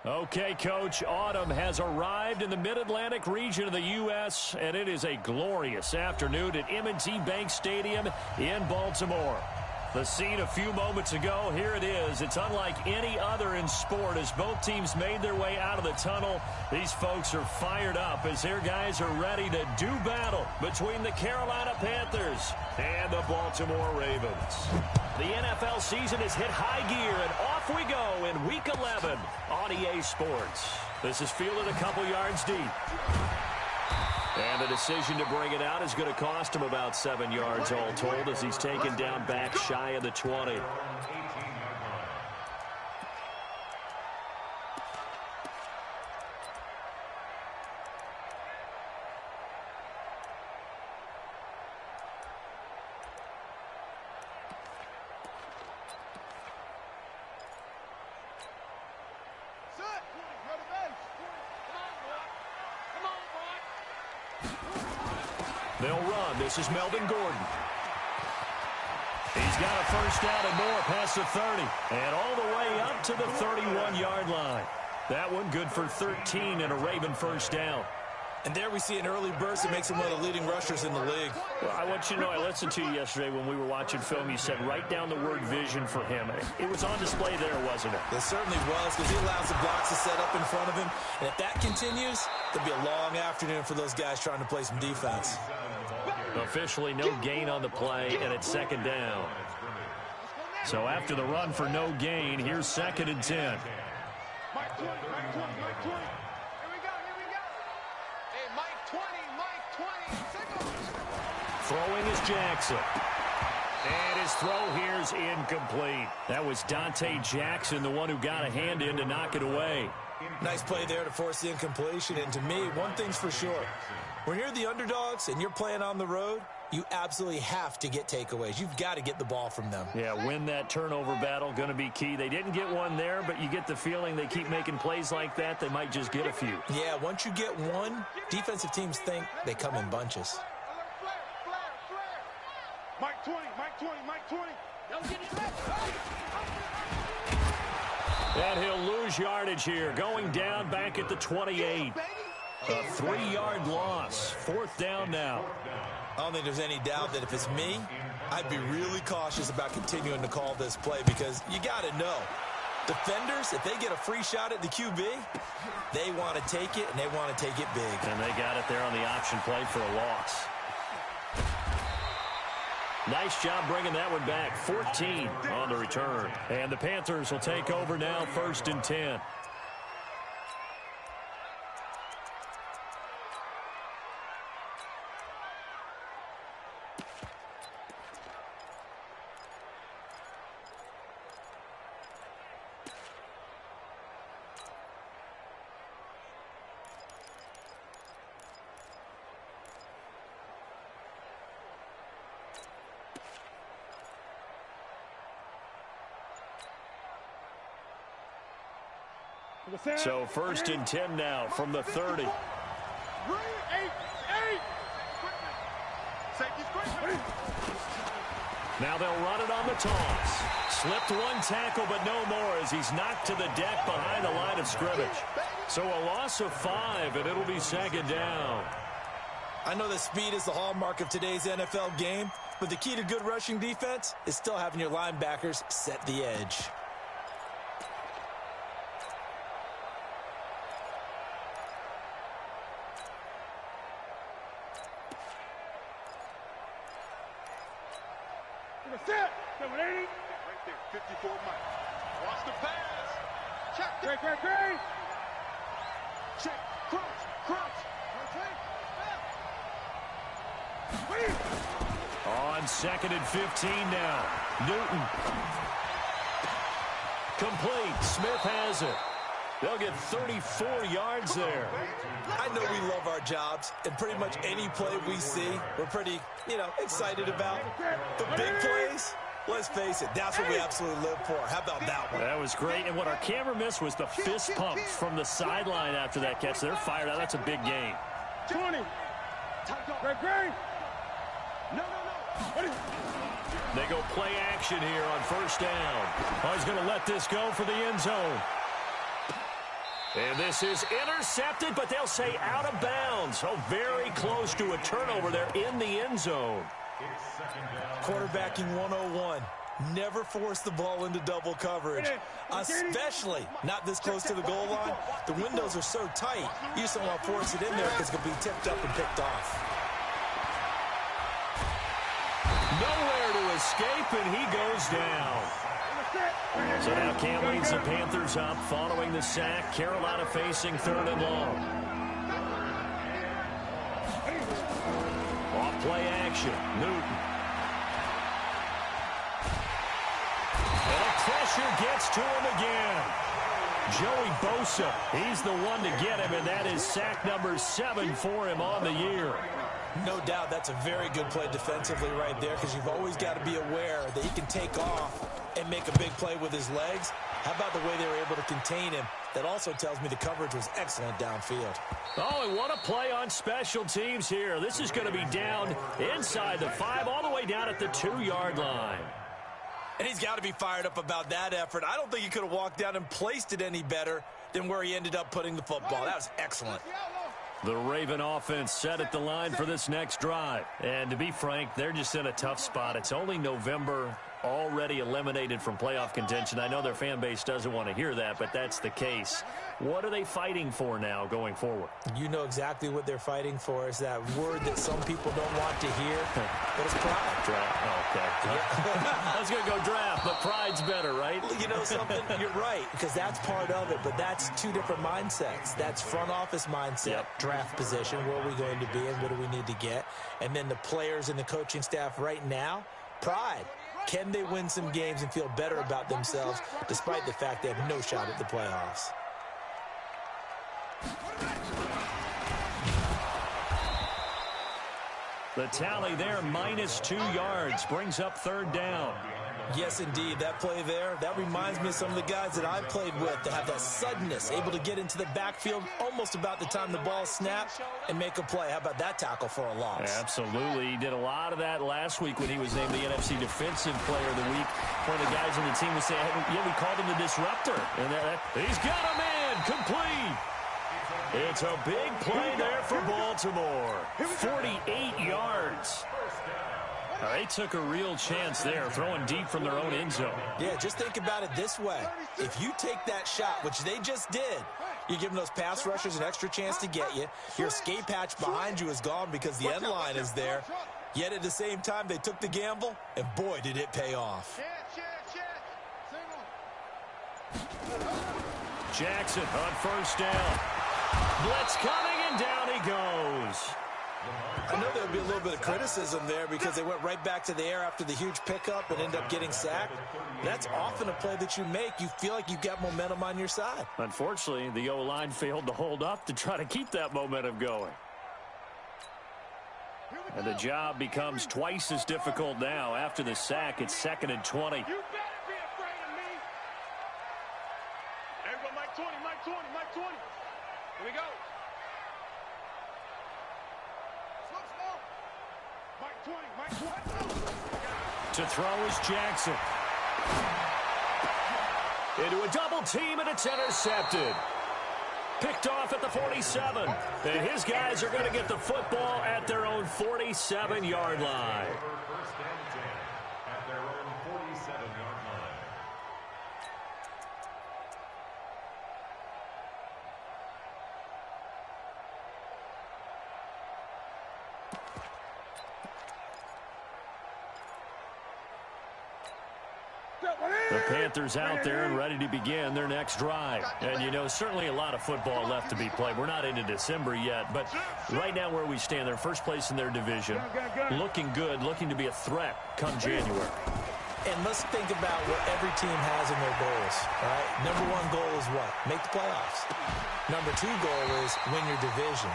Okay, Coach, autumn has arrived in the Mid-Atlantic region of the U.S., and it is a glorious afternoon at M&T Bank Stadium in Baltimore. The scene a few moments ago, here it is. It's unlike any other in sport as both teams made their way out of the tunnel. These folks are fired up as their guys are ready to do battle between the Carolina Panthers and the Baltimore Ravens. The NFL season has hit high gear, and off we go in Week 11 on EA Sports. This is fielded a couple yards deep. And the decision to bring it out is going to cost him about 7 yards all told as he's taken down back shy of the 20. They'll run. This is Melvin Gordon. He's got a first down and more past the 30. And all the way up to the 31-yard line. That one good for 13 and a Raven first down. And there we see an early burst that makes him one of the leading rushers in the league. Well, I want you to know, I listened to you yesterday when we were watching film. You said write down the word vision for him. It was on display there, wasn't it? It certainly was, because he allows the blocks to set up in front of him. And if that continues, there'll be a long afternoon for those guys trying to play some defense. Officially no gain on the play, and it's second down. So after the run for no gain, here's 2nd and 10. Mike 20, Mike 20, Mike 20. Throwing is Jackson. And his throw here is incomplete. That was Dante Jackson, the one who got a hand in to knock it away. Nice play there to force the incompletion. And to me, one thing's for sure. When you're the underdogs and you're playing on the road, you absolutely have to get takeaways. You've got to get the ball from them. Yeah, win that turnover battle, going to be key. They didn't get one there, but you get the feeling they keep making plays like that, they might just get a few. Yeah, once you get one, defensive teams think they come in bunches. Mike 20, Mike 20, Mike 20. And he'll lose yardage here, going down back at the 28. A 3-yard loss. 4th down now. I don't think there's any doubt that if it's me, I'd be really cautious about continuing to call this play because you got to know. Defenders, if they get a free shot at the QB, they want to take it, and they want to take it big. And they got it there on the option play for a loss. Nice job bringing that one back. 14 on the return. And the Panthers will take over now, 1st and 10. So 1st and 10 now from the 30. Now they'll run it on the toss. Slipped one tackle, but no more as he's knocked to the deck behind the line of scrimmage. So a loss of 5, and it'll be 2nd down. I know that speed is the hallmark of today's NFL game, but the key to good rushing defense is still having your linebackers set the edge. Set. 780. Right there. 54 Mike. Watch the pass. Check. Great. Check. Crunch. On 2nd and 15 now. Newton. Complete. Smith has it. They'll get 34 yards there. I know we love our jobs, and pretty much any play we see, we're pretty, excited about. The big plays, let's face it, that's what we absolutely live for. How about that one? That was great, and what our camera missed was the fist pump from the sideline after that catch. They're fired out. That's a big game. 20. Great. No. They go play action here on 1st down. Oh, he's going to let this go for the end zone. And this is intercepted, but they'll say out of bounds. Oh, very close to a turnover there in the end zone. Quarterbacking 101. Never force the ball into double coverage, especially not this close to the goal line. The windows are so tight, you just don't want to force it in there because it can be tipped up and picked off. Nowhere to escape, and he goes down. So now Cam leads the Panthers up following the sack. Carolina facing 3rd and long. Off play action. Newton. And the pressure gets to him again. Joey Bosa, he's the one to get him, and that is sack number 7 for him on the year. No doubt that's a very good play defensively right there because you've always got to be aware that he can take off and make a big play with his legs. How about the way they were able to contain him? That also tells me the coverage was excellent downfield. Oh, and what a play on special teams here. This is going to be down inside the 5, all the way down at the 2-yard line. And he's got to be fired up about that effort. I don't think he could have walked down and placed it any better than where he ended up putting the football. That was excellent. The Raven offense set at the line for this next drive. And to be frank, they're just in a tough spot. It's only November, already eliminated from playoff contention. I know their fan base doesn't want to hear that, but that's the case. What are they fighting for now going forward? You know exactly what they're fighting for. Is that word that some people don't want to hear, but it's pride. Draft. Oh, okay. Yeah. I was going to go draft, but pride's better, right? You know something? You're right, because that's part of it, but that's two different mindsets. That's front office mindset, draft position, where are we going to be and what do we need to get? And then the players and the coaching staff right now, pride. Can they win some games and feel better about themselves despite the fact they have no shot at the playoffs? The tally there, -2 yards, brings up 3rd down. Yes, indeed. That play there, that reminds me of some of the guys that I played with that have that suddenness, able to get into the backfield almost about the time the ball snapped and make a play. How about that tackle for a loss? Absolutely. He did a lot of that last week when he was named the NFC Defensive Player of the Week. One of the guys on the team was saying, yeah, we called him the disruptor. And he's got a man complete. It's a big play there for Baltimore. 48 yards. They took a real chance there, throwing deep from their own end zone. Yeah, just think about it this way. If you take that shot, which they just did, you're giving those pass rushers an extra chance to get you. Your escape hatch behind you is gone because the end line is there. Yet at the same time, they took the gamble, and boy, did it pay off. Jackson on 1st down. Blitz coming, and down he goes. I know there'll be a little bit of criticism there because they went right back to the air after the huge pickup and ended up getting sacked. That's often a play that you make. You feel like you've got momentum on your side. Unfortunately, the O-line failed to hold up to try to keep that momentum going. And the job becomes twice as difficult now. After the sack, it's 2nd and 20. You better be afraid of me. Everybody, Mike 20, Mike 20, Mike 20. Here we go. Mike 20, Mike 20. To throw is Jackson. Into a double team, and it's intercepted. Picked off at the 47. And his guys are going to get the football at their own 47-yard line. The Panthers out there and ready to begin their next drive. And, you know, certainly a lot of football left to be played. We're not into December yet, but right now where we stand, they're first place in their division. Looking good, looking to be a threat come January. And let's think about what every team has in their goals, all right? Number 1 goal is what? Make the playoffs. Number 2 goal is win your division.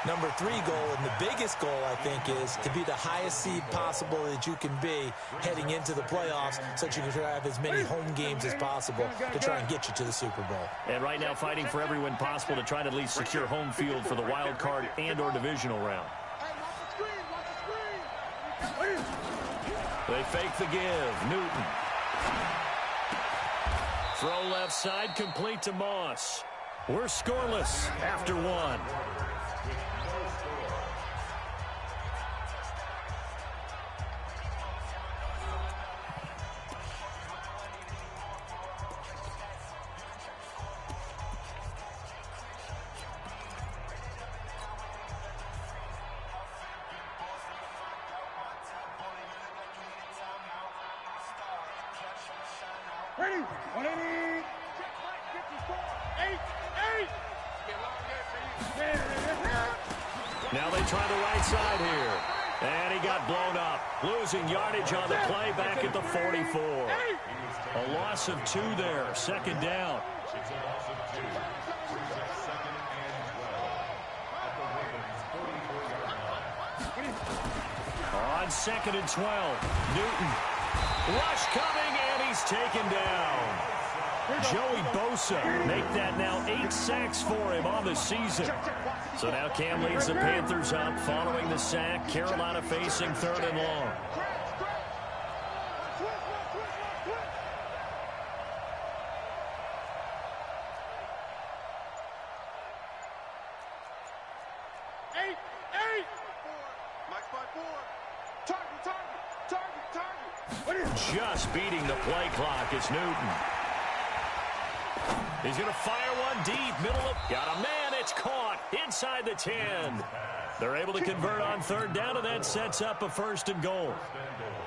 Number 3 goal, and the biggest goal, I think, is to be the highest seed possible that you can be heading into the playoffs so that you can have as many home games as possible to try and get you to the Super Bowl. And right now fighting for every win possible to try to at least secure home field for the wild card and or divisional round. They fake the give. Newton. Throw left side, complete to Moss. We're scoreless after one. Ready? 180. 54. 8. Now they try the right side here. And he got blown up. Losing yardage on the play back at the 44. A loss of 2 there. Second down. On 2nd and 12. Newton. Rush coming, and he's taken down. Joey Bosa make that now 8 sacks for him on the season. So now Cam leads the Panthers up following the sack. Carolina facing 3rd and long. Just beating the play clock is Newton. He's going to fire one deep. Middle of... Got a man. It's caught inside the 10. They're able to convert on 3rd down, and that sets up a 1st and goal.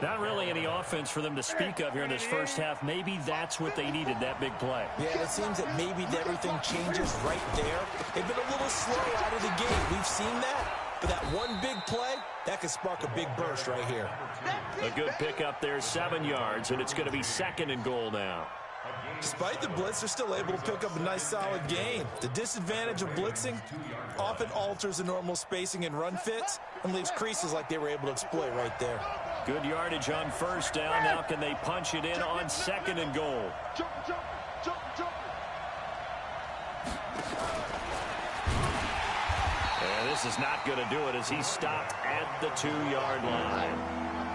Not really any offense for them to speak of here in this first half. Maybe that's what they needed, that big play. Yeah, it seems that maybe everything changes right there. They've been a little slow out of the gate. We've seen that. But that one big play, that could spark a big burst right here. A good pickup there, 7 yards, and it's going to be 2nd and goal now. Despite the blitz, they're still able to pick up a nice solid gain. The disadvantage of blitzing often alters the normal spacing and run fits and leaves creases like they were able to exploit right there. Good yardage on 1st down. Now can they punch it in on 2nd and goal? And this is not going to do it as he stopped at the 2-yard line.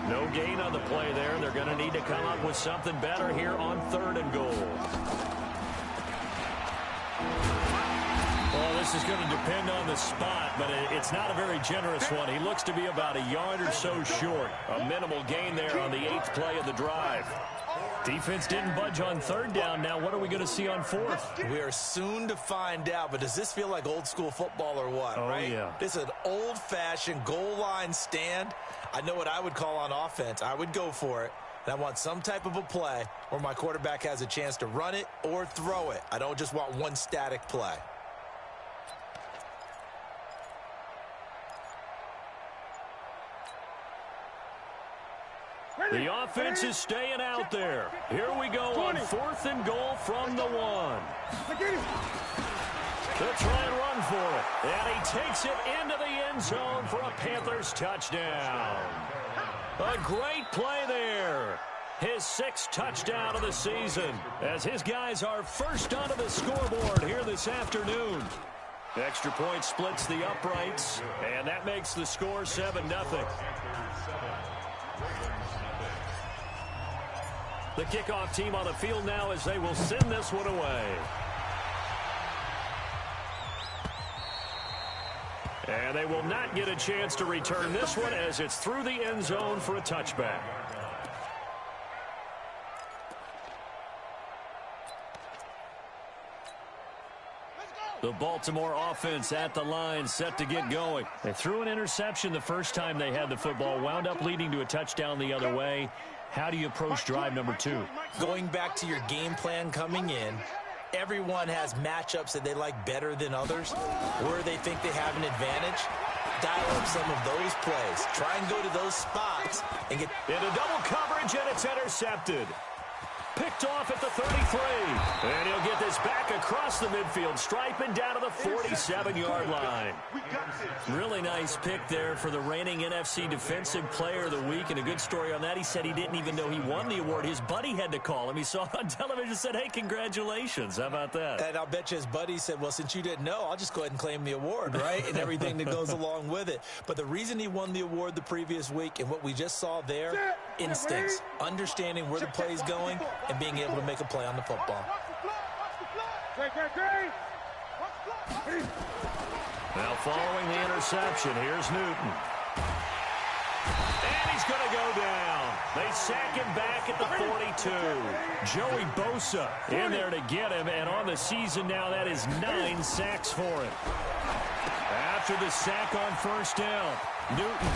No gain on the play there. They're going to need to come up with something better here on 3rd and goal. Well, this is going to depend on the spot, but it's not a very generous one. He looks to be about a yard or so short. A minimal gain there on the 8th play of the drive. Defense didn't budge on 3rd down. Now what are we going to see on 4th? We are soon to find out, but does this feel like old school football or what, right? Yeah. This is an old-fashioned goal line stand. I know what I would call on offense. I would go for it. And I want some type of a play where my quarterback has a chance to run it or throw it. I don't just want one static play. The offense is staying out there. Here we go on 4th and goal from the 1. They'll try and run for it. And he takes it into the end zone for a Panthers touchdown. A great play there. His 6th touchdown of the season as his guys are first onto the scoreboard here this afternoon. Extra point splits the uprights, and that makes the score 7-0. The kickoff team on the field now as they will send this one away. And they will not get a chance to return this one as it's through the end zone for a touchback. The Baltimore offense at the line, set to get going. They threw an interception the first time they had the football, wound up leading to a touchdown the other way. How do you approach drive number 2? Going back to your game plan coming in, everyone has matchups that they like better than others, where they think they have an advantage. Dial up some of those plays. Try and go to those spots and get into double coverage, and it's intercepted. Picked off at the 33. And he'll get this back across the midfield stripe and down to the 47-yard line. Really nice pick there for the reigning NFC Defensive Player of the Week. And a good story on that. He said he didn't even know he won the award. His buddy had to call him. He saw it on television and said, hey, congratulations. How about that? And I'll bet you his buddy said, well, since you didn't know, I'll just go ahead and claim the award, right? And everything that goes along with it. But the reason he won the award the previous week and what we just saw there, instincts, understanding where the play is going, and being able to make a play on the football. Now following the interception, here's Newton. And he's going to go down. They sack him back at the 42. Joey Bosa in there to get him, and on the season now, that is 9 sacks for him. After the sack on first down, Newton.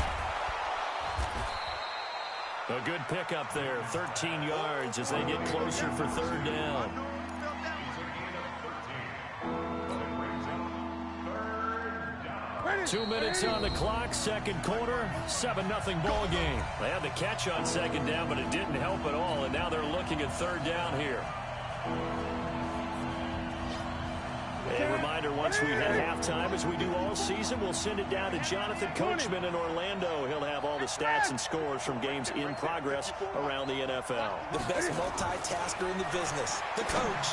A good pickup there, 13 yards as they get closer for third down. 2 minutes on the clock, second quarter, 7-0 ball game. They had the catch on second down, but it didn't help at all, and now they're looking at third down here. A reminder, once we hit halftime, as we do all season, we'll send it down to Jonathan Coachman in Orlando. He'll have all the stats and scores from games in progress around the NFL. The best multitasker in the business, the coach.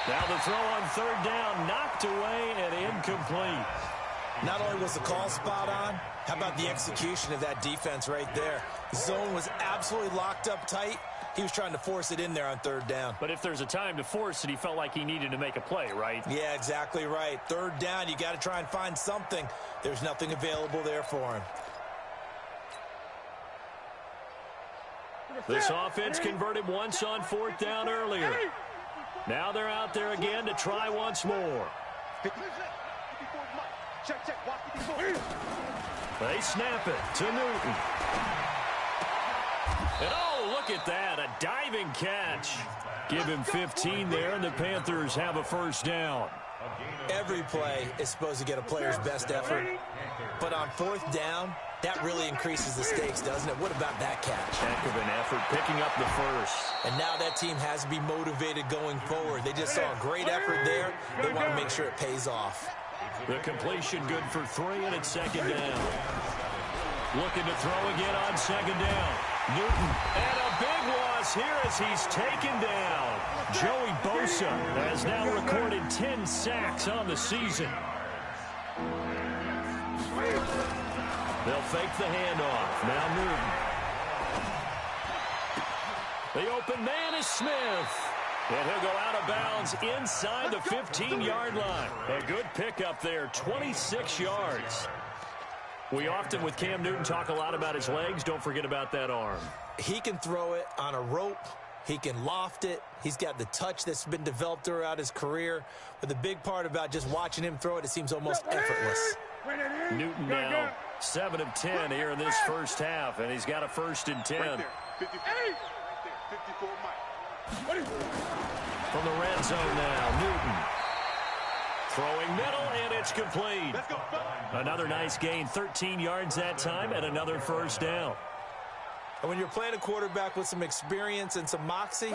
Now the throw on third down, knocked away and incomplete. Not only was the call spot on, how about the execution of that defense right there? The zone was absolutely locked up tight. He was trying to force it in there on third down. But if there's a time to force it, he felt like he needed to make a play, right? Yeah, exactly right. Third down, you got to try and find something. There's nothing available there for him. This offense converted once on fourth down earlier. Now they're out there again to try once more. They snap it to Newton. And oh, look at that, a diving catch. Give him 15 there, and the Panthers have a first down. Every play is supposed to get a player's best effort. But on fourth down, that really increases the stakes, doesn't it? What about that catch? Heck of an effort, picking up the first. And now that team has to be motivated going forward. They just saw a great effort there. They want to make sure it pays off. The completion good for 3, and it's second down. Looking to throw again on second down. Newton, and a big loss here as he's taken down. Joey Bosa has now recorded 10 sacks on the season. They'll fake the handoff. Now Newton. The open man is Smith. And he'll go out of bounds inside the 15-yard line. A good pickup there, 26 yards. We often, with Cam Newton, talk a lot about his legs. Don't forget about that arm. He can throw it on a rope. He can loft it. He's got the touch that's been developed throughout his career. But the big part about just watching him throw it, it seems almost effortless. Newton now 7 of 10 here in this first half, and he's got a 1st and 10. From the red zone now, Newton. Throwing middle, and it's complete. Another nice gain, 13 yards that time, and another first down. And when you're playing a quarterback with some experience and some moxie,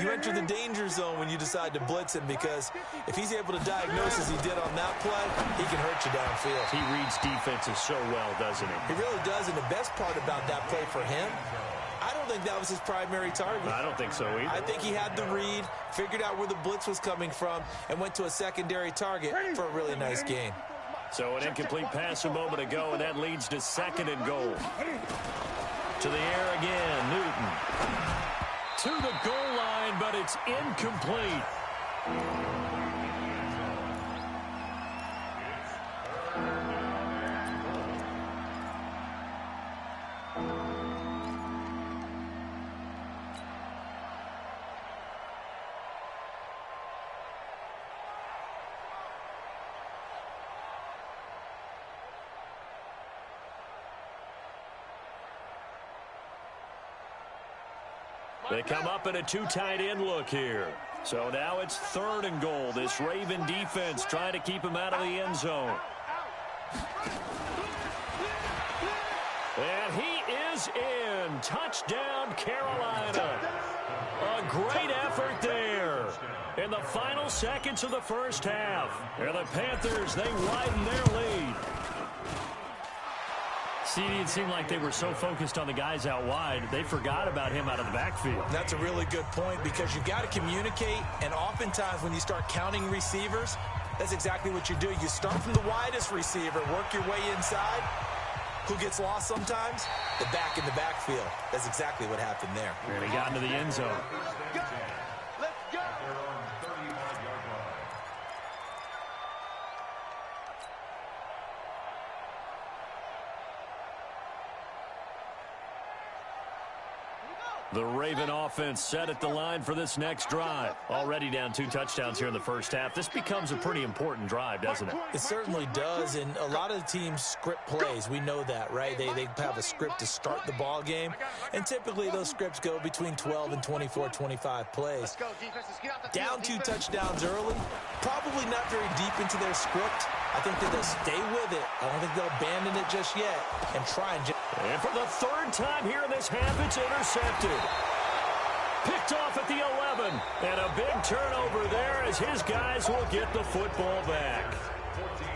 you enter the danger zone when you decide to blitz him, because if he's able to diagnose as he did on that play, he can hurt you downfield. He reads defenses so well, doesn't he? He really does, and the best part about that play for him, I don't think that was his primary target. I don't think so either. I think he had the read, figured out where the blitz was coming from, and went to a secondary target for a really nice gain. So an incomplete pass a moment ago, and that leads to 2nd and goal. To the air again, Newton. To the goal line, but it's incomplete. They come up in a 2 tight end look here. So now it's 3rd and goal. This Raven defense trying to keep him out of the end zone. And he is in. Touchdown, Carolina. A great effort there in the final seconds of the first half. And the Panthers, they widen their lead. See, it seemed like they were so focused on the guys out wide, they forgot about him out of the backfield. That's a really good point, because you got to communicate, and oftentimes when you start counting receivers, that's exactly what you do. You start from the widest receiver, work your way inside. Who gets lost sometimes? The back in the backfield. That's exactly what happened there. And he got into the end zone. The Raven offense set at the line for this next drive. Already down 2 touchdowns here in the first half. This becomes a pretty important drive, doesn't it? It certainly does, and a lot of the teams script plays. We know that, right? They have a script to start the ball game, and typically those scripts go between 12 and 24, 25 plays. Down 2 touchdowns early, probably not very deep into their script. I think that they'll stay with it. I don't think they'll abandon it just yet and try and... And for the 3rd time here in this half, it's intercepted. Picked off at the 11. And a big turnover there as his guys will get the football back.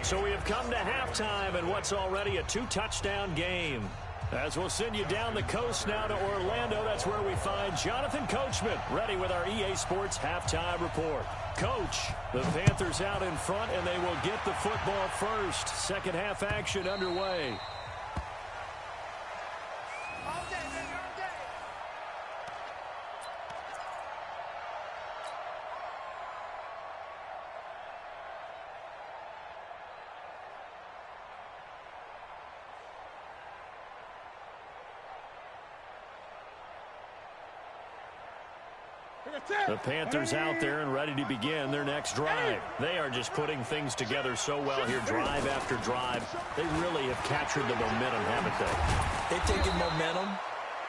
So we have come to halftime in what's already a 2-touchdown game. As we'll send you down the coast now to Orlando, that's where we find Jonathan Coachman, ready with our EA Sports halftime report. Coach, the Panthers out in front, and they will get the football first. Second half action underway. The Panthers out there and ready to begin their next drive. They are just putting things together so well here, drive after drive. They really have captured the momentum, haven't they? They've taken momentum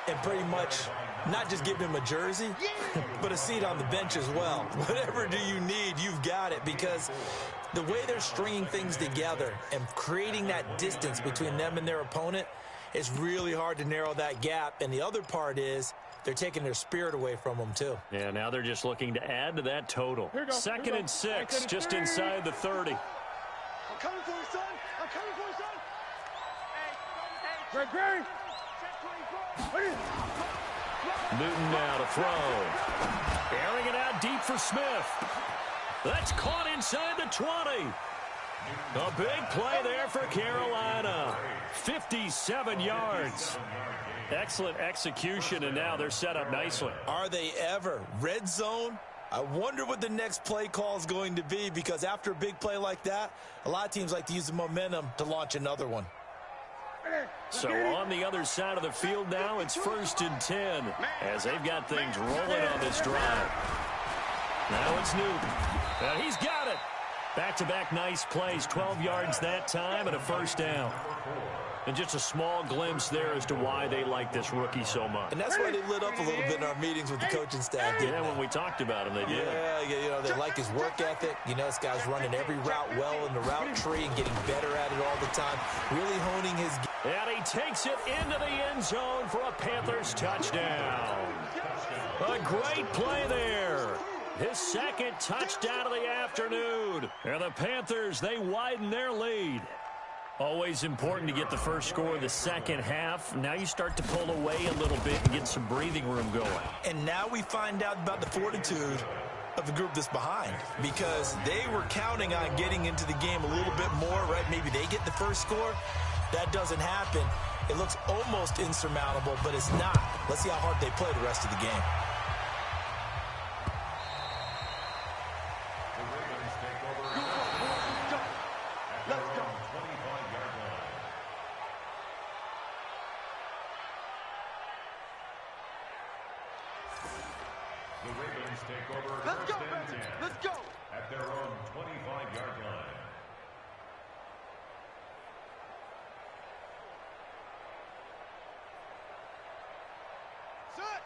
and pretty much not just given him a jersey, but a seat on the bench as well. Whatever do you need, you've got it, because the way they're stringing things together and creating that distance between them and their opponent, it's really hard to narrow that gap. And the other part is they're taking their spirit away from them, too. Yeah, now they're just looking to add to that total. Second and 6, just inside the 30. I'm coming for you, son. I'm coming for you, son. Greg. Newton now to throw. Airing it out deep for Smith. That's caught inside the 20. A big play there for Carolina. 57 yards. Excellent execution, and now they're set up nicely. Are they ever? Red zone? I wonder what the next play call is going to be, because after a big play like that, a lot of teams like to use the momentum to launch another one. So on the other side of the field now, it's 1st and 10 as they've got things rolling on this drive. Now it's Newton. And he's got it. Back-to-back nice plays, 12 yards that time and a first down. And just a small glimpse there as to why they like this rookie so much. And that's why they lit up a little bit in our meetings with the coaching staff. Yeah, when we talked about him, they did. Yeah, you know, they like his work ethic. You know, this guy's running every route well in the route tree and getting better at it all the time. Really honing his game. And he takes it into the end zone for a Panthers touchdown. A great play there. His second touchdown of the afternoon. And the Panthers, they widen their lead. Always important to get the first score of the second half. Now you start to pull away a little bit and get some breathing room going. And now we find out about the fortitude of the group that's behind, because they were counting on getting into the game a little bit more, right? Maybe they get the first score. That doesn't happen. It looks almost insurmountable, but it's not. Let's see how hard they play the rest of the game. Let's go, baby. Let's go. At their own 25-yard line.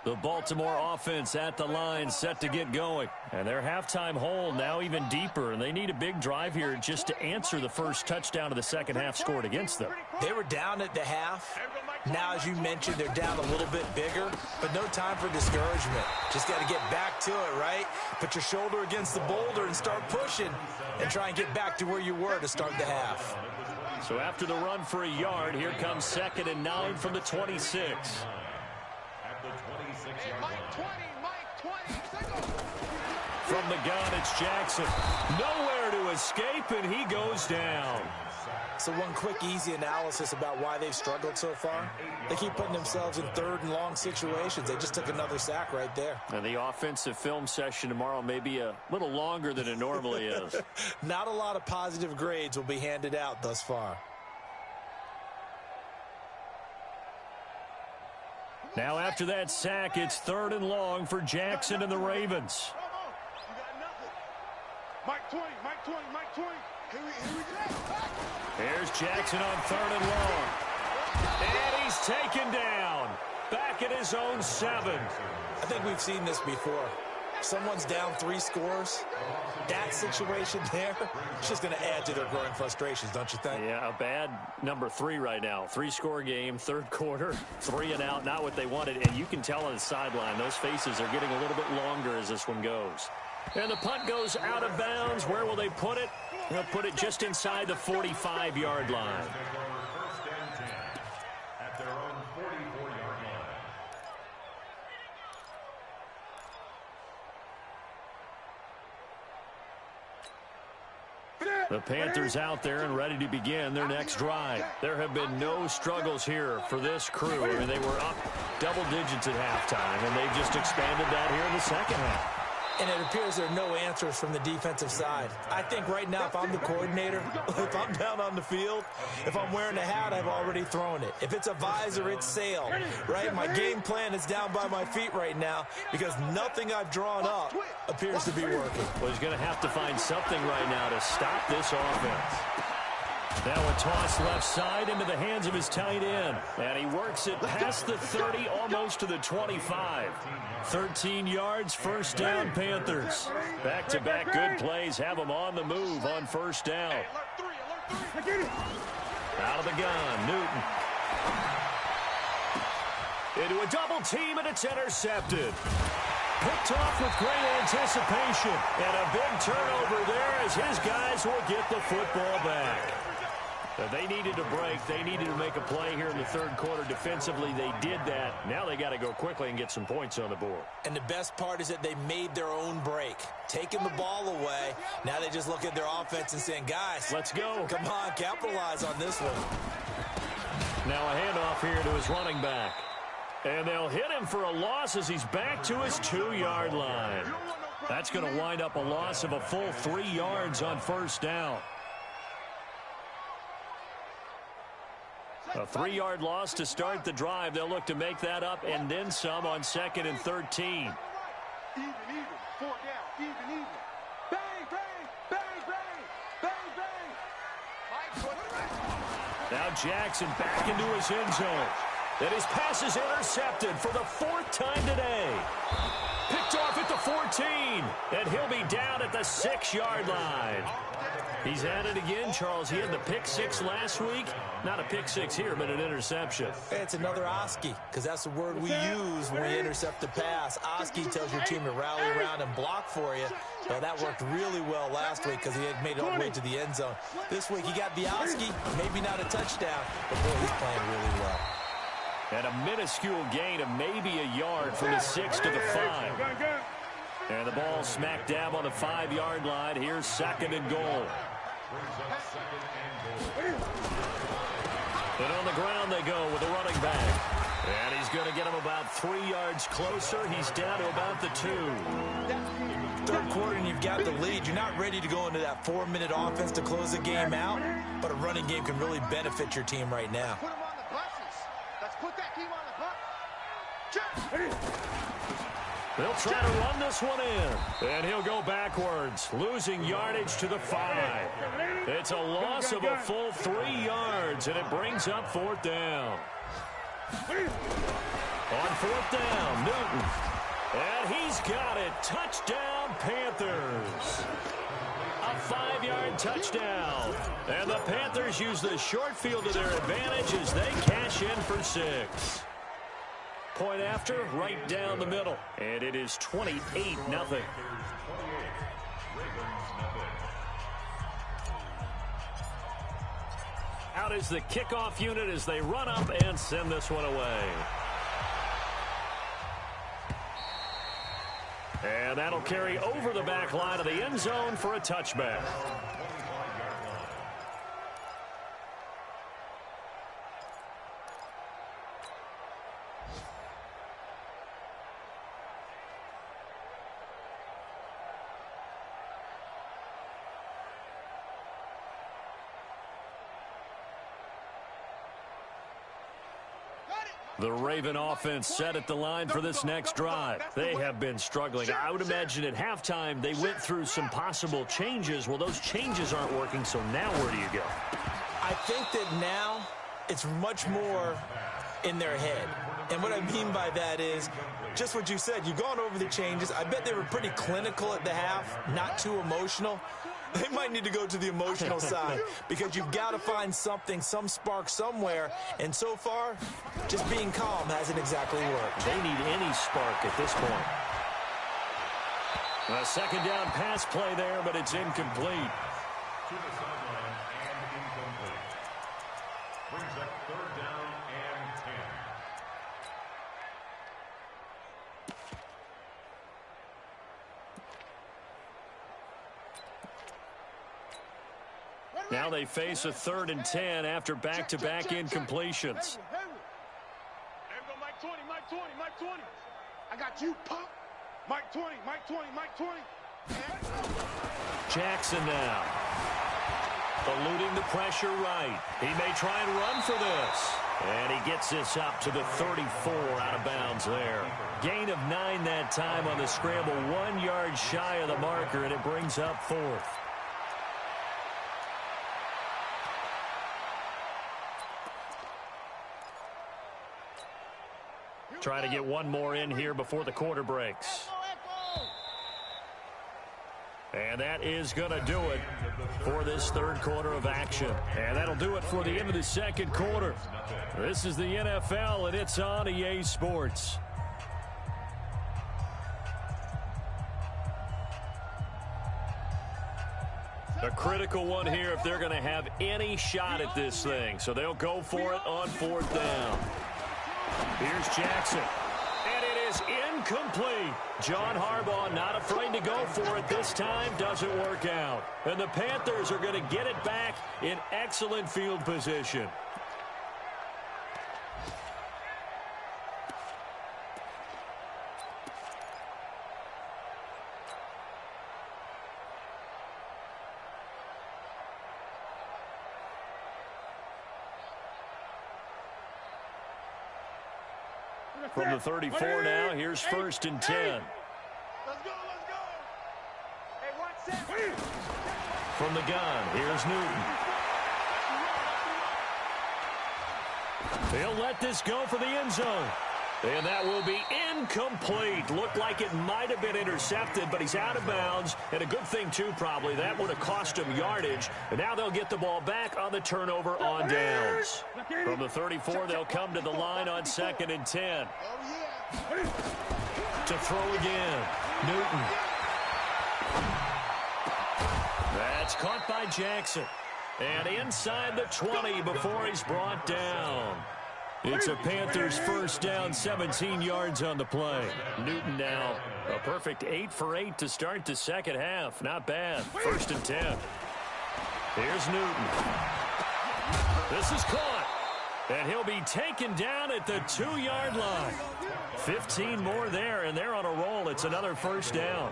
The Baltimore offense at the line, set to get going. And their halftime hole now even deeper, and they need a big drive here just to answer the first touchdown of the second half scored against them. They were down at the half. Now, as you mentioned, they're down a little bit bigger, but no time for discouragement. Just got to get back to it, right? Put your shoulder against the boulder and start pushing and try and get back to where you were to start the half. So after the run for a yard, here comes 2nd and 9 from the 26. At the 26-yard line. From the gun, it's Jackson. Nowhere to escape, and he goes down. So one quick, easy analysis about why they've struggled so far. They keep putting themselves in 3rd and long situations. They just took another sack right there. And the offensive film session tomorrow may be a little longer than it normally is. Not a lot of positive grades will be handed out thus far. Now after that sack, it's 3rd and long for Jackson and the Ravens. You got nothing. Mike Twain. Here we go. Here's Jackson on 3rd and long. And he's taken down. Back at his own 7. I think we've seen this before. Someone's down 3 scores. That situation there, it's just going to add to their growing frustrations, don't you think? Yeah, a bad number 3 right now. 3-score game, 3rd quarter, 3 and out, not what they wanted. And you can tell on the sideline, those faces are getting a little bit longer as this one goes. And the punt goes out of bounds. Where will they put it? They'll put it just inside the 45-yard line. First and 10 at their own 44-yard line. The Panthers out there and ready to begin their next drive. There have been no struggles here for this crew. I mean, they were up double digits at halftime, and they've just expanded that here in the second half. And it appears there are no answers from the defensive side. I think right now, if I'm the coordinator, if I'm down on the field, if I'm wearing a hat, I've already thrown it. If it's a visor, it's sail, right? My game plan is down by my feet right now because nothing I've drawn up appears to be working. Well, he's going to have to find something right now to stop this offense. Now a toss left side into the hands of his tight end. And he works it past the 30, almost to the 25. 13 yards, first down, Panthers. Back-to-back good plays have them on the move on first down. Out of the gun, Newton. Into a double team, and it's intercepted. Picked off with great anticipation. And a big turnover there as his guys will get the football back. They needed a break. They needed to make a play here in the 3rd quarter. Defensively, they did that. Now they got to go quickly and get some points on the board. And the best part is that they made their own break. Taking the ball away. Now they just look at their offense and saying, guys, let's go. Come on, capitalize on this one. Now a handoff here to his running back. And they'll hit him for a loss as he's back to his 2-yard line. That's going to wind up a loss of a full 3 yards on first down. A 3-yard loss to start the drive. They'll look to make that up and then some on 2nd and 13. Even, 4 down, even. Bang, bang. Now Jackson back into his end zone. And his pass is intercepted for the 4th time today. Picked off at the 14. And he'll be down at the 6-yard line. He's at it again, Charles. He had the pick 6 last week. Not a pick 6 here, but an interception. It's another Oski, because that's the word we use when we intercept the pass. Oski tells your team to rally around and block for you. Well, that worked really well last week because he had made it all the way to the end zone. This week he got the Oski, maybe not a touchdown, but boy, he's playing really well. And a minuscule gain of maybe a yard from the 6 to the 5. And the ball smack dab on the 5-yard line. Here's 2nd and goal. And on the ground they go with a running back. And he's going to get him about 3 yards closer. He's down to about the 2. 3rd quarter and you've got the lead. You're not ready to go into that 4-minute offense to close the game out, but a running game can really benefit your team right now. Put him on the buses. Let's put that team on the bus. They'll try to run this one in. And he'll go backwards, losing yardage to the 5. It's a loss of a full 3 yards, and it brings up 4th down. On 4th down, Newton. And he's got it. Touchdown, Panthers. A 5-yard touchdown. And the Panthers use the short field to their advantage as they cash in for 6. Point after, right down the middle. And it is 28-0. Out is the kickoff unit as they run up and send this one away. And that'll carry over the back line of the end zone for a touchback. The Raven offense set at the line for this next drive. They have been struggling. I would imagine at halftime they went through some possible changes. Well, those changes aren't working, so now where do you go? I think that now it's much more in their head. And what I mean by that is just what you said. You've gone over the changes. I bet they were pretty clinical at the half, not too emotional. They might need to go to the emotional side because you've got to find something, some spark somewhere. And so far, just being calm hasn't exactly worked. They need any spark at this point. A second down pass play there, but it's incomplete. To the sideline and incomplete. Brings up third down and 10. Now they face a 3rd and 10 after back-to-back incompletions. There we go, Mike 20, Mike 20, Mike 20. I got you, pop. Mike 20, Mike 20, Mike 20. Jackson now. Eluding the pressure right. He may try and run for this. And he gets this up to the 34 out of bounds there. Gain of 9 that time on the scramble. 1 yard shy of the marker, and it brings up 4th. Trying to get one more in here before the quarter breaks. And that is going to do it for this third quarter of action. And that'll do it for the end of the second quarter. This is the NFL, and it's on EA Sports. A critical one here if they're going to have any shot at this thing. So they'll go for it on 4th down. Here's Jackson. And it is incomplete. John Harbaugh not afraid to go for it this time. Doesn't work out. And the Panthers are going to get it back in excellent field position. From the 34 now, here's 1st and 10. Let's go, let's go. Hey, watch that. From the gun, here's Newton. He'll let this go for the end zone. And that will be incomplete. Looked like it might have been intercepted, but he's out of bounds. And a good thing, too, probably. That would have cost him yardage. And now they'll get the ball back on the turnover on downs. From the 34, they'll come to the line on 2nd and 10. To throw again. Newton. That's caught by Jackson. And inside the 20 before he's brought down. It's a Panthers first down, 17 yards on the play. Newton now, a perfect 8 for 8 to start the second half. Not bad. 1st and 10. Here's Newton. This is caught. And he'll be taken down at the 2-yard line. 15 more there, and they're on a roll. It's another first down.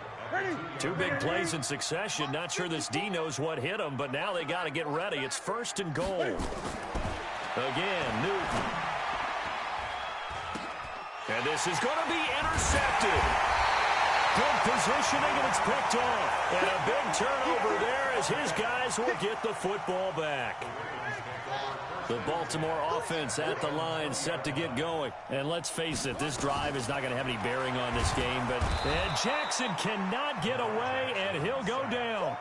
2 big plays in succession. Not sure this D knows what hit him, but now they got to get ready. It's 1st and goal. Again, Newton. And this is going to be intercepted. Good positioning, and it's picked off. And a big turnover there as his guys will get the football back. The Baltimore offense at the line set to get going. And let's face it, this drive is not going to have any bearing on this game. And Jackson cannot get away, and he'll go down.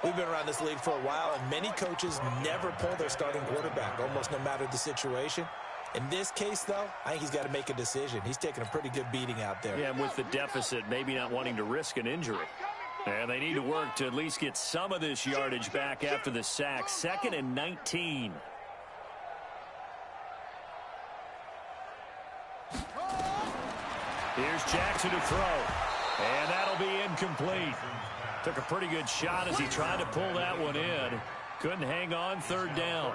We've been around this league for a while, and many coaches never pull their starting quarterback, almost no matter the situation. In this case, though, I think he's got to make a decision. He's taking a pretty good beating out there. Yeah, and with the deficit, maybe not wanting to risk an injury. And they need to work to at least get some of this yardage back after the sack. 2nd and 19. Here's Jackson to throw. And that'll be incomplete. Took a pretty good shot as he tried to pull that one in. Couldn't hang on. 3rd down.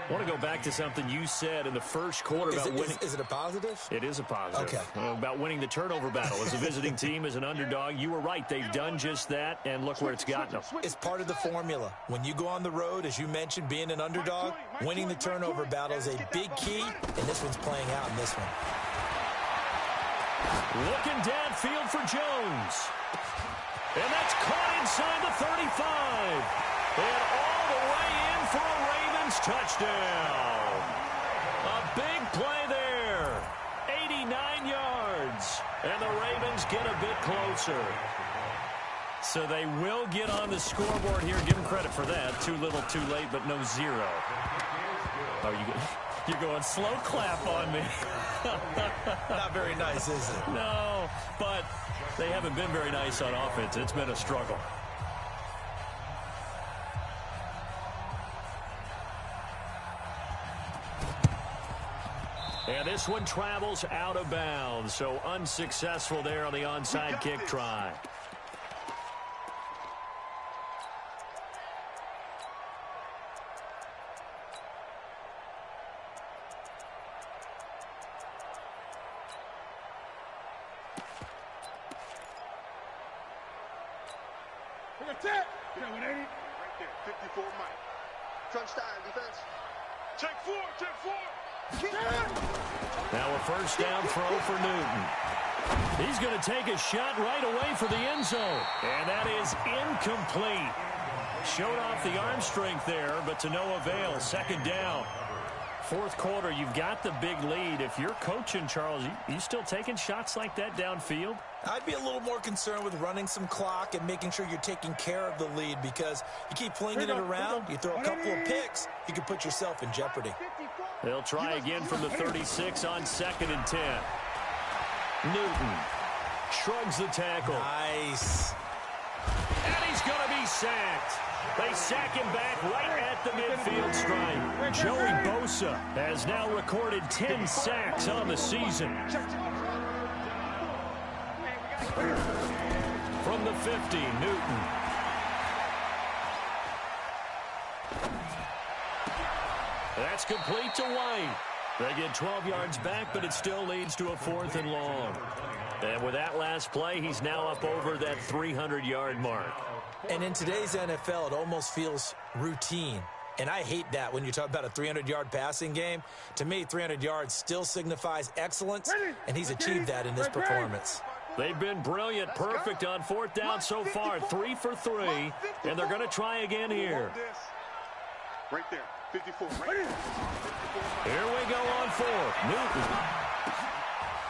I want to go back to something you said in the first quarter about winning. Is it a positive? It is a positive. Okay. About winning the turnover battle. As a visiting team, as an underdog, you were right. They've done just that, and look where it's gotten them. It's part of the formula. When you go on the road, as you mentioned, being an underdog, winning the turnover battle is a big key, and this one's playing out in this one. Looking downfield for Jones. And that's caught inside the 35. And all the way in for a Ravens touchdown. A big play there. 89 yards. And the Ravens get a bit closer. So they will get on the scoreboard here. Give them credit for that. Too little, too late, but no zero. Oh, you're going slow clap on me. Not very nice, is it? No, but they haven't been very nice on offense. It's been a struggle. And this one travels out of bounds, so unsuccessful there on the onside kick try. Right there, 54 Mike. Crunch time, defense. Check four. Now a first down throw for Newton. He's going to take a shot right away for the end zone. And that is incomplete. Showed off the arm strength there, but to no avail. Second down. Fourth quarter, you've got the big lead. If you're coaching, Charles, you still taking shots like that downfield? I'd be a little more concerned with running some clock and making sure you're taking care of the lead, because you keep flinging it around, you throw a couple of picks, you can put yourself in jeopardy. They'll try again from the 36 on 2nd and 10. Newton shrugs the tackle. Nice. And he's going to be sacked. They sack him back right at the midfield stripe. Joey Bosa has now recorded 10 sacks on the season. From the 50, Newton. That's complete to White. They get 12 yards back, but it still leads to a 4th and long. And with that last play, he's now up over that 300-yard mark. And in today's NFL, it almost feels routine. And I hate that when you talk about a 300-yard passing game. To me, 300 yards still signifies excellence, and he's achieved that in this performance. They've been brilliant, perfect on 4th down so far, 3 for 3, and they're going to try again here. Right there, 54. Right there. Here we go on 4th. Newton.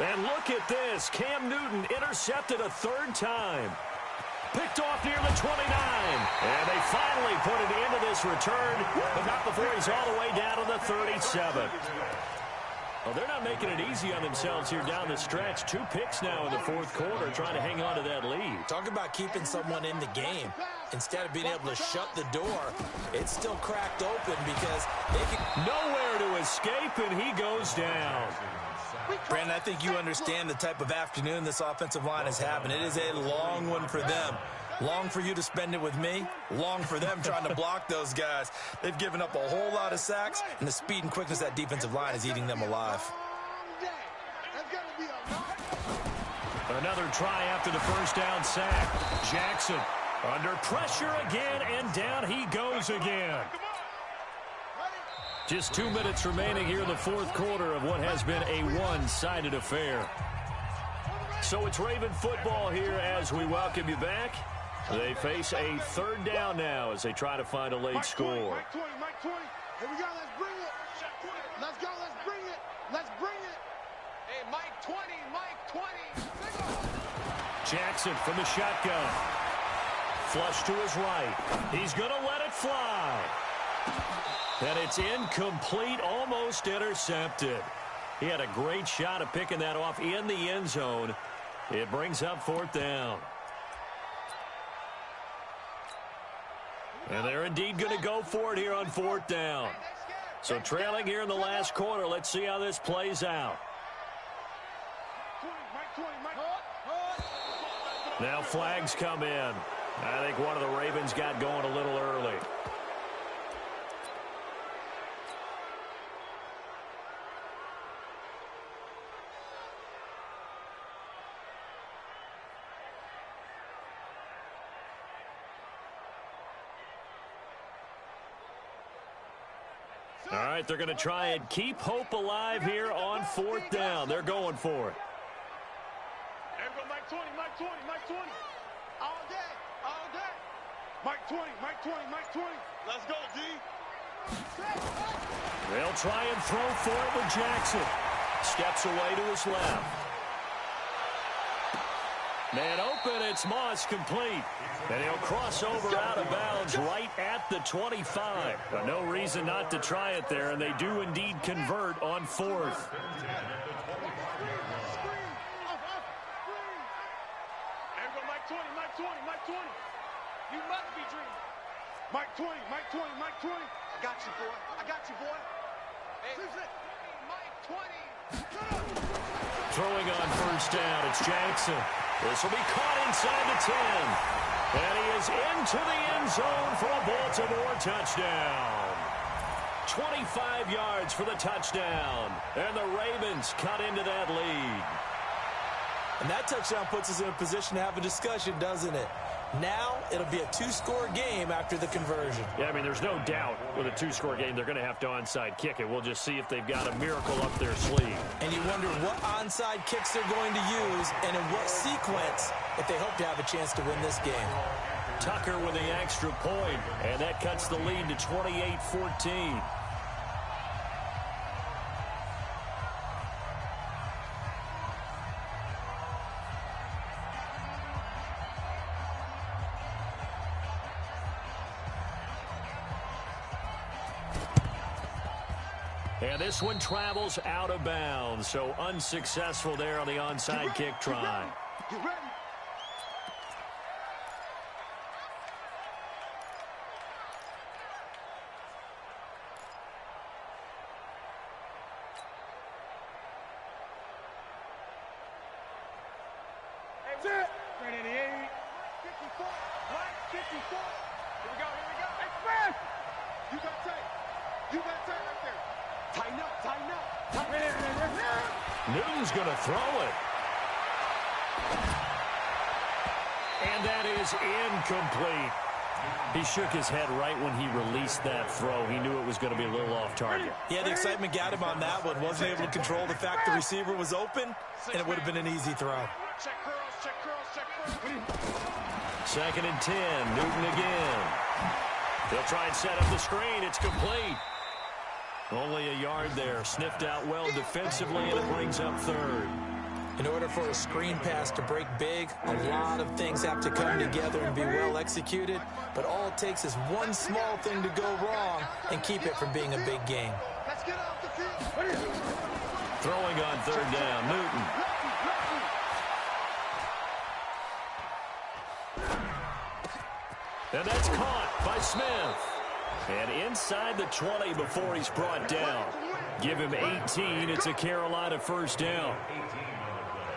And look at this. Cam Newton intercepted a 3rd time. Picked off near the 29. And they finally put it into this return, but not before he's all the way down to the 37. Well, they're not making it easy on themselves here down the stretch. 2 picks now in the 4th quarter, trying to hang on to that lead. Talk about keeping someone in the game. Instead of being able to shut the door, it's still cracked open because they can... Nowhere to escape, and he goes down. Brandon, I think you understand the type of afternoon this offensive line is having. It is a long one for them. Long for you to spend it with me. Long for them trying to block those guys. They've given up a whole lot of sacks, and the speed and quickness of that defensive line is eating them alive. Another try after the first down sack. Jackson under pressure again, and down he goes again. Just 2 minutes remaining here in the 4th quarter of what has been a one-sided affair. So it's Raven football here as we welcome you back. They face a 3rd down now as they try to find a late score. Mike 20. Here we go, let's bring it. Let's go, let's bring it. Let's bring it. Hey, Mike 20. Jackson from the shotgun. Flush to his right. He's going to let it fly. And it's incomplete, almost intercepted. He had a great shot at picking that off in the end zone. It brings up 4th down. And they're indeed going to go for it here on 4th down. So trailing here in the last quarter, let's see how this plays out. Now flags come in. I think one of the Ravens got going a little early. All right, they're going to try and keep hope alive here on 4th down. They're going for it. There we go, Mike 20, Mike 20, Mike 20. All day, all day. Mike 20, Mike 20, Mike 20. Let's go, D. They'll try and throw for it with Jackson. Steps away to his left. Man open, it's Moss, complete. And he'll cross over out of bounds right at the 25. But no reason not to try it there, and they do indeed convert on 4th. There we go, Mike 20, Mike 20, Mike 20. You must be dreaming. Mike 20, Mike 20, Mike 20. I got you, boy. I got you, boy. Hey, Mike 20. Throwing on 1st down, it's Jackson. This will be caught inside the 10. And he is into the end zone for a Baltimore touchdown. 25 yards for the touchdown. And the Ravens cut into that lead. And that touchdown puts us in a position to have a discussion, doesn't it? Now it'll be a 2-score game after the conversion. Yeah, I mean, there's no doubt with a 2-score game, they're going to have to onside kick it. We'll just see if they've got a miracle up their sleeve. And you wonder what onside kicks they're going to use and in what sequence if they hope to have a chance to win this game. Tucker with the extra point, and that cuts the lead to 28-14. And this one travels out of bounds, so unsuccessful there on the onside kick try. Get ready. That's it. 388. 54. Right, 54. Here we go, here we go. Hey, fast. You got tight. You got tight right there. Tighten up, tighten up. Newton's going to throw it. And that is incomplete. He shook his head right when he released that throw. He knew it was going to be a little off target. Yeah, the excitement got him on that one. Wasn't able to control the fact the receiver was open, and it would have been an easy throw. Check curls, check curls, check curls. 2nd and 10, Newton again. They'll try and set up the screen. It's complete. Only a yard there. Sniffed out well defensively, and it brings up 3rd. In order for a screen pass to break big, a lot of things have to come together and be well executed, but all it takes is one small thing to go wrong and keep it from being a big game. Let's get off the field. Throwing on 3rd down, Newton. And that's caught by Smith. And inside the 20 before he's brought down. Give him 18. It's a Carolina 1st down.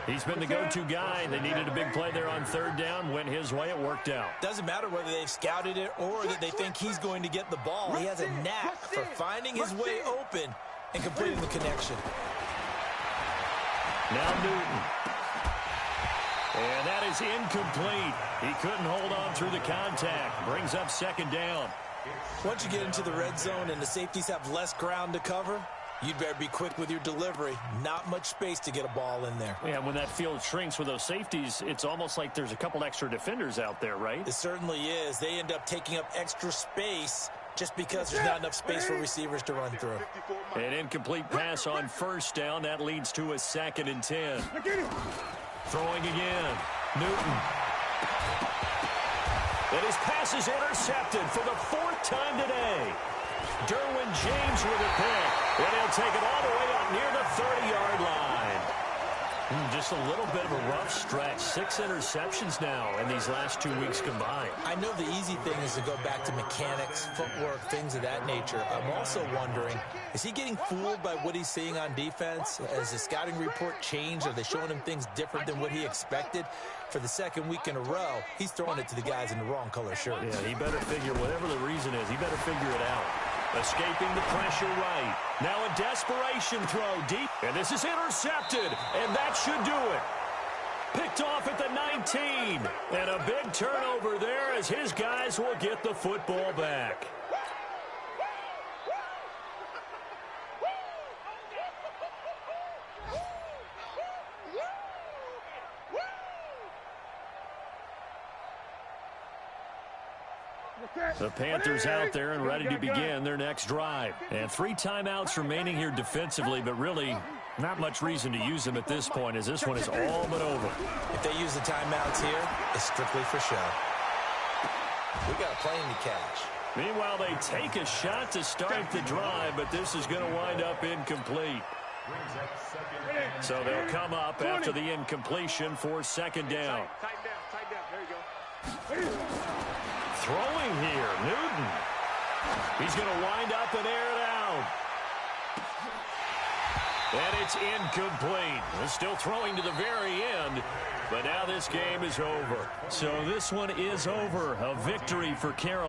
He's been the go-to guy. They needed a big play there on 3rd down. Went his way. It worked out. Doesn't matter whether they've scouted it or that they think he's going to get the ball. He has a knack for finding his way open and completing the connection. Now Newton. And that is incomplete. He couldn't hold on through the contact. Brings up 2nd down. Once you get into the red zone and the safeties have less ground to cover, you'd better be quick with your delivery. Not much space to get a ball in there. Yeah, when that field shrinks with those safeties, it's almost like there's a couple extra defenders out there, right? It certainly is. They end up taking up extra space just because there's not enough space for receivers to run through. An incomplete pass on 1st down. That leads to a 2nd and 10. Throwing again. Newton. And his pass is intercepted for the 4th time today. Derwin James with a pick. And he'll take it all the way up near the 30-yard line. Just a little bit of a rough stretch. 6 interceptions now in these last 2 weeks combined. I know the easy thing is to go back to mechanics, footwork, things of that nature. I'm also wondering, is he getting fooled by what he's seeing on defense? Has the scouting report changed? Are they showing him things different than what he expected? For the 2nd week in a row, he's throwing it to the guys in the wrong color shirt. Yeah, he better figure, whatever the reason is, he better figure it out. Escaping the pressure right. Now a desperation throw deep. And this is intercepted. And that should do it. Picked off at the 19. And a big turnover there as his guys will get the football back. The Panthers out there and ready to begin their next drive. And 3 timeouts remaining here defensively, but really not much reason to use them at this point, as this one is all but over. If they use the timeouts here, it's strictly for show. We got a plane to catch. Meanwhile, they take a shot to start the drive, but this is going to wind up incomplete. So they'll come up after the incompletion for second down. Tighten down. There you go. Throwing here, Newton. He's going to wind up and air it out. And it's incomplete. He's still throwing to the very end, but now this game is over. So this one is over. A victory for Carolina.